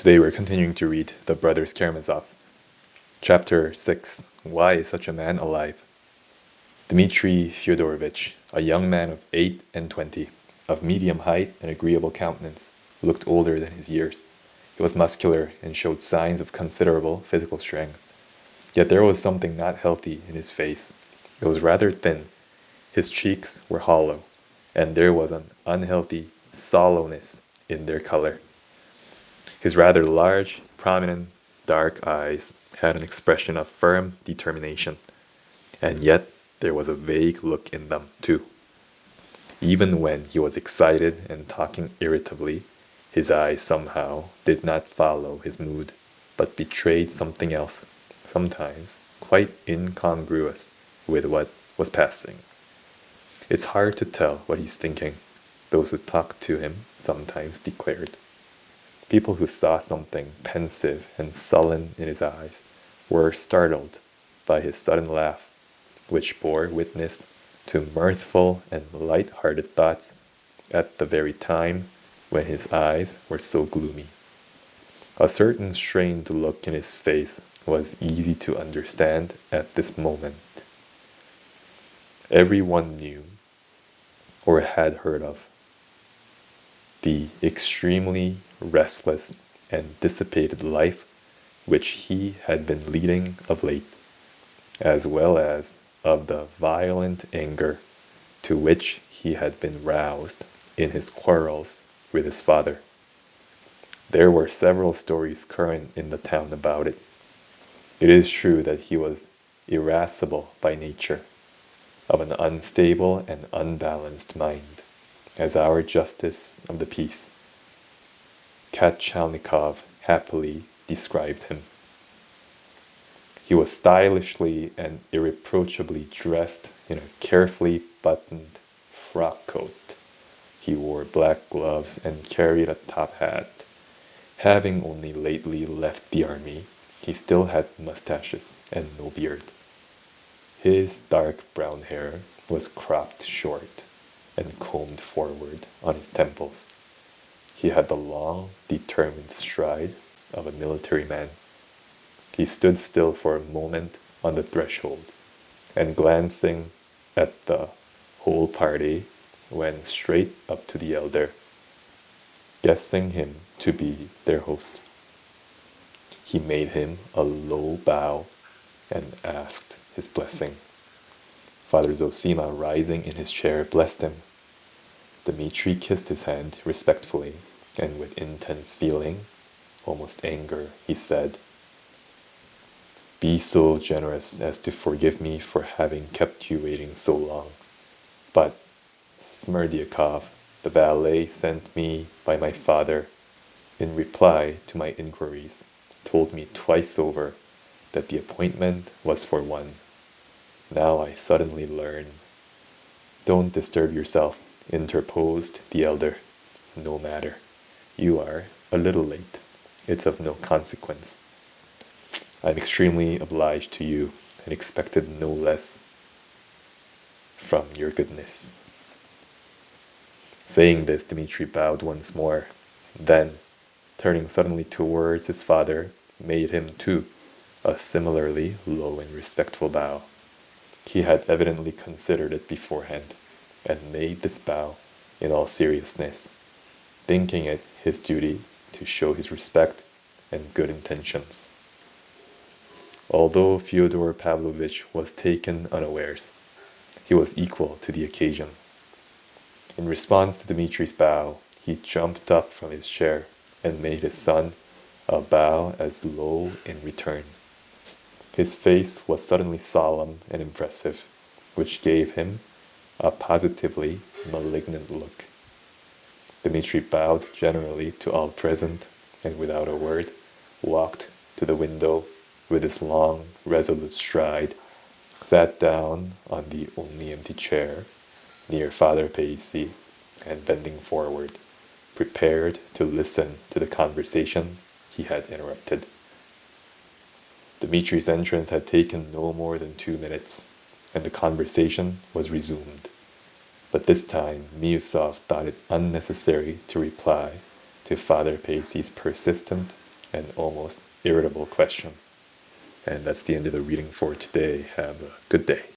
Today we're continuing to read The Brothers Karamazov. Chapter 6. Why is such a man alive? Dmitri Fyodorovich, a young man of 28, of medium height and agreeable countenance, looked older than his years. He was muscular and showed signs of considerable physical strength. Yet there was something not healthy in his face. It was rather thin. His cheeks were hollow, and there was an unhealthy sallowness in their color. His rather large, prominent, dark eyes had an expression of firm determination, and yet there was a vague look in them, too. Even when he was excited and talking irritably, his eyes somehow did not follow his mood, but betrayed something else, sometimes quite incongruous with what was passing. It's hard to tell what he's thinking, those who talked to him sometimes declared. People who saw something pensive and sullen in his eyes were startled by his sudden laugh, which bore witness to mirthful and light-hearted thoughts at the very time when his eyes were so gloomy. A certain strained look in his face was easy to understand at this moment. Everyone knew, or had heard of, the extremely restless and dissipated life which he had been leading of late, as well as of the violent anger to which he had been roused in his quarrels with his father. There were several stories current in the town about it. It is true that he was irascible by nature, of an unstable and unbalanced mind, as our justice of the peace, Katchalnikov, happily described him. He was stylishly and irreproachably dressed in a carefully buttoned frock coat. He wore black gloves and carried a top hat. Having only lately left the army, he still had mustaches and no beard. His dark brown hair was cropped short and combed forward on his temples. He had the long, determined stride of a military man. He stood still for a moment on the threshold, and glancing at the whole party, went straight up to the elder, guessing him to be their host. He made him a low bow and asked his blessing. Father Zosima, rising in his chair, blessed him. Dmitri kissed his hand respectfully, and with intense feeling, almost anger, he said, "Be so generous as to forgive me for having kept you waiting so long. But Smerdyakov, the valet sent me by my father, in reply to my inquiries, told me twice over that the appointment was for one. Now I suddenly learn." "Don't disturb yourself," interposed the elder. "No matter. You are a little late. It's of no consequence. I'm extremely obliged to you, and expected no less from your goodness." Saying this, Dmitri bowed once more, then, turning suddenly towards his father, made him, too, a similarly low and respectful bow. He had evidently considered it beforehand, and made this bow in all seriousness, thinking it his duty to show his respect and good intentions. Although Fyodor Pavlovitch was taken unawares, he was equal to the occasion. In response to Dmitri's bow, he jumped up from his chair and made his son a bow as low in return. His face was suddenly solemn and impressive, which gave him a positively malignant look. Dmitri bowed generally to all present, and without a word, walked to the window with his long, resolute stride, sat down on the only empty chair near Father Païssy, and bending forward, prepared to listen to the conversation he had interrupted. Dmitri's entrance had taken no more than 2 minutes, and the conversation was resumed. But this time Miusov thought it unnecessary to reply to Father Païssy's persistent an almost irritable question. And that's the end of the reading for today. Have a good day.